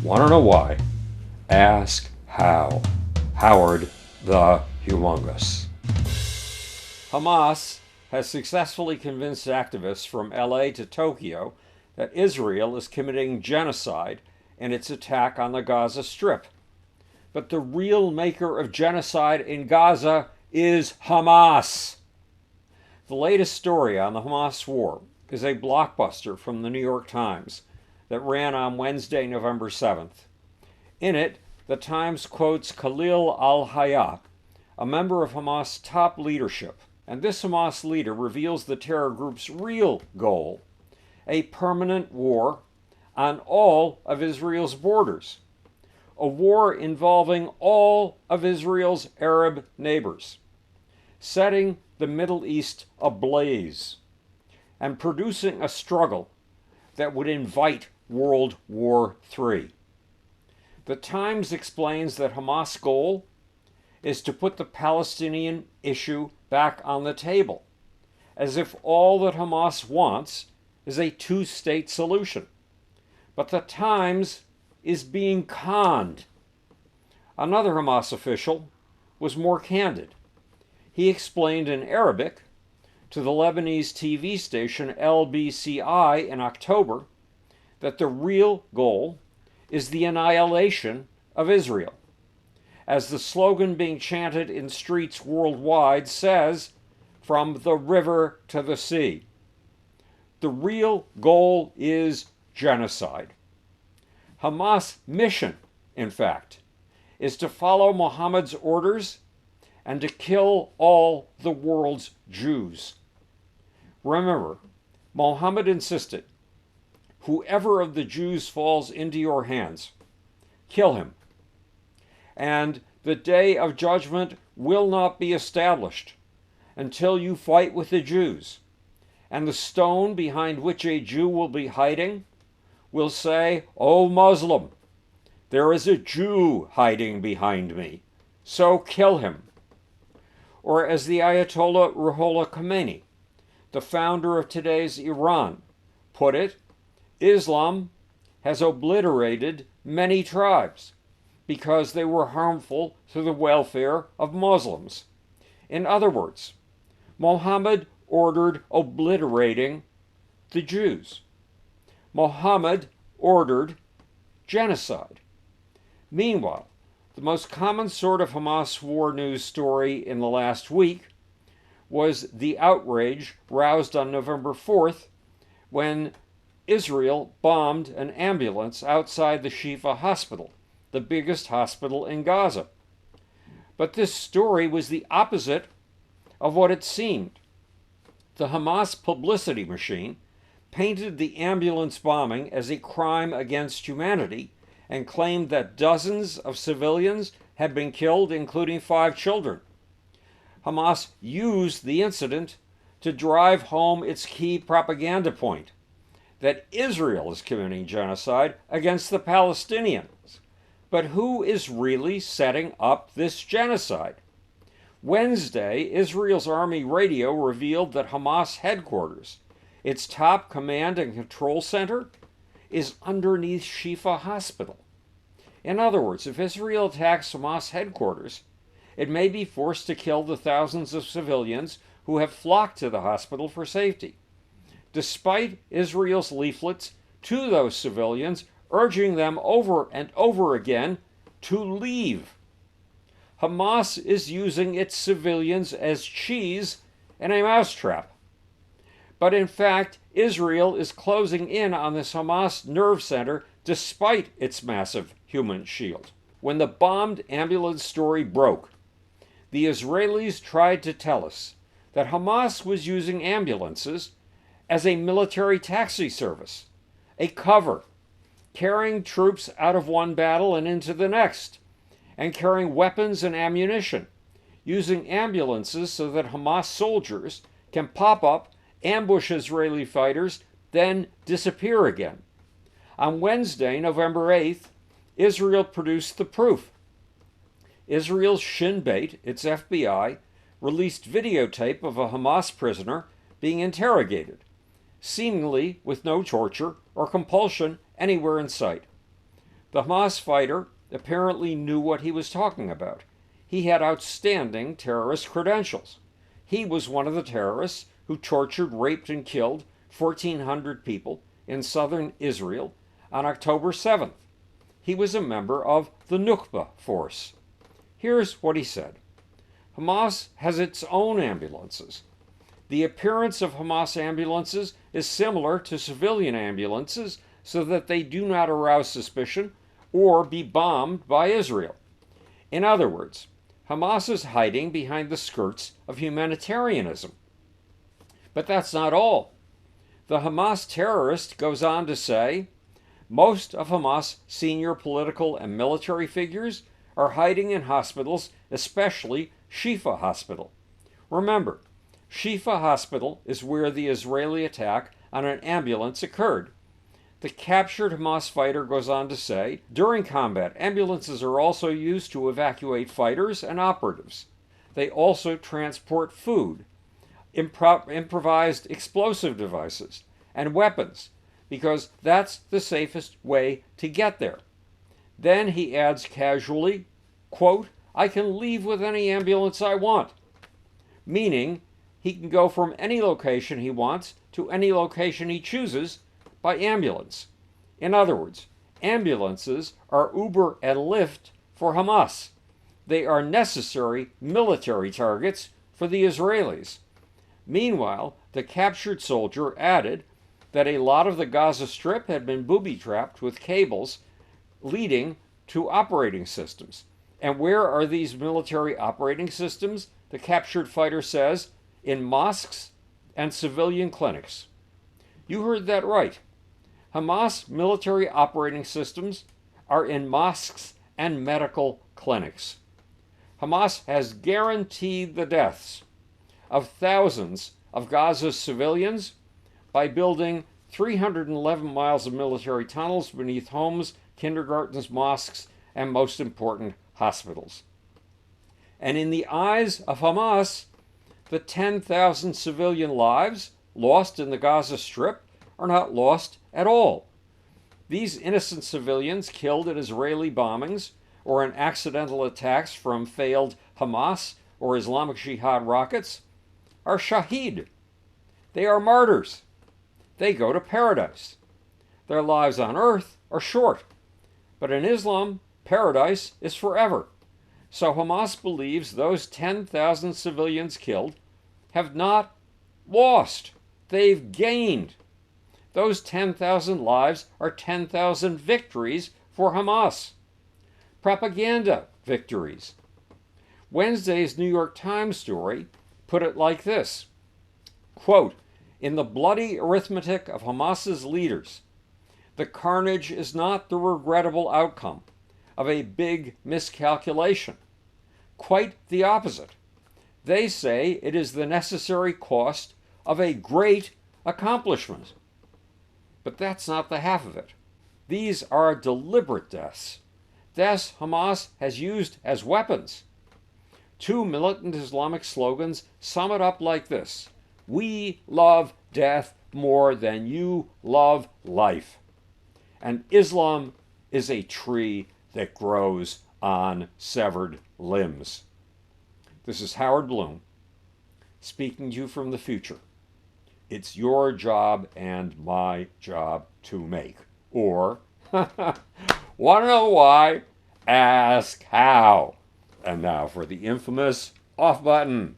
Want to know why? Ask how. Howard the Humongous. Hamas has successfully convinced activists from LA to Tokyo that Israel is committing genocide in its attack on the Gaza Strip. But the real maker of genocide in Gaza is Hamas. The latest story on the Hamas war is a blockbuster from the New York Times that ran on Wednesday, November 7th. In it, the Times quotes Khalil al-Hayya, a member of Hamas' top leadership, and this Hamas leader reveals the terror group's real goal: a permanent war on all of Israel's borders, a war involving all of Israel's Arab neighbors, setting the Middle East ablaze, and producing a struggle that would invite World War III. The Times explains that Hamas' goal is to put the Palestinian issue back on the table, as if all that Hamas wants is a two-state solution. But the Times is being conned. Another Hamas official was more candid. He explained in Arabic to the Lebanese TV station LBCI in October that the real goal is the annihilation of Israel. As the slogan being chanted in streets worldwide says, "From the river to the sea." The real goal is genocide. Hamas' mission, in fact, is to follow Muhammad's orders and to kill all the world's Jews. Remember, Muhammad insisted, "Whoever of the Jews falls into your hands, kill him. And the day of judgment will not be established until you fight with the Jews. And the stone behind which a Jew will be hiding will say, 'O Muslim, there is a Jew hiding behind me, so kill him.'" Or as the Ayatollah Ruhollah Khomeini, the founder of today's Iran, put it, "Islam has obliterated many tribes because they were harmful to the welfare of Muslims." In other words, Muhammad ordered obliterating the Jews. Muhammad ordered genocide. Meanwhile, the most common sort of Hamas war news story in the last week was the outrage roused on November 4th when Israel bombed an ambulance outside the Shifa hospital, the biggest hospital in Gaza. But this story was the opposite of what it seemed. The Hamas publicity machine painted the ambulance bombing as a crime against humanity and claimed that dozens of civilians had been killed, including 5 children. Hamas used the incident to drive home its key propaganda point, that Israel is committing genocide against the Palestinians. But who is really setting up this genocide? Wednesday, Israel's Army radio revealed that Hamas headquarters, its top command and control center, is underneath Shifa Hospital. In other words, if Israel attacks Hamas headquarters, it may be forced to kill the thousands of civilians who have flocked to the hospital for safety, despite Israel's leaflets to those civilians urging them over and over again to leave. Hamas is using its civilians as cheese in a mousetrap. But in fact, Israel is closing in on this Hamas nerve center despite its massive human shield. When the bombed ambulance story broke, the Israelis tried to tell us that Hamas was using ambulances as a military taxi service, a cover, carrying troops out of one battle and into the next, and carrying weapons and ammunition, using ambulances so that Hamas soldiers can pop up, ambush Israeli fighters, then disappear again. On Wednesday, November 8th, Israel produced the proof. Israel's Shin Bet, its FBI, released videotape of a Hamas prisoner being interrogated, seemingly with no torture or compulsion anywhere in sight. The Hamas fighter apparently knew what he was talking about. He had outstanding terrorist credentials. He was one of the terrorists who tortured, raped, and killed 1,400 people in southern Israel on October 7th. He was a member of the Nukba force. Here's what he said. Hamas has its own ambulances. The appearance of Hamas ambulances is similar to civilian ambulances so that they do not arouse suspicion or be bombed by Israel. In other words, Hamas is hiding behind the skirts of humanitarianism. But that's not all. The Hamas terrorist goes on to say, most of Hamas senior political and military figures are hiding in hospitals, especially Shifa Hospital. Remember, Shifa Hospital is where the Israeli attack on an ambulance occurred. The captured Hamas fighter goes on to say, during combat, ambulances are also used to evacuate fighters and operatives. They also transport food, improvised explosive devices, and weapons, because that's the safest way to get there. Then he adds casually, quote, I can leave with any ambulance I want, meaning he can go from any location he wants to any location he chooses by ambulance. In other words, ambulances are Uber and Lyft for Hamas. They are necessary military targets for the Israelis. Meanwhile, the captured soldier added that a lot of the Gaza Strip had been booby-trapped with cables leading to operating systems. And where are these military operating systems? The captured fighter says, in mosques and civilian clinics. You heard that right. Hamas military operating systems are in mosques and medical clinics. Hamas has guaranteed the deaths of thousands of Gaza's civilians by building 311 miles of military tunnels beneath homes, kindergartens, mosques, and most important, hospitals. And in the eyes of Hamas, the 10,000 civilian lives lost in the Gaza Strip are not lost at all. These innocent civilians killed in Israeli bombings or in accidental attacks from failed Hamas or Islamic Jihad rockets are shaheed. They are martyrs. They go to paradise. Their lives on earth are short, but in Islam, paradise is forever. So Hamas believes those 10,000 civilians killed have not lost. They've gained. Those 10,000 lives are 10,000 victories for Hamas. Propaganda victories. Wednesday's New York Times story put it like this, quote, in the bloody arithmetic of Hamas's leaders, the carnage is not the regrettable outcome of a big miscalculation. Quite the opposite. They say it is the necessary cost of a great accomplishment. But that's not the half of it. These are deliberate deaths. Deaths Hamas has used as weapons. Two militant Islamic slogans sum it up like this: we love death more than you love life. And Islam is a tree that grows on severed limbs. This is Howard Bloom, speaking to you from the future. It's your job and my job to make. Or, want to know why? Ask how. And now for the infamous off button.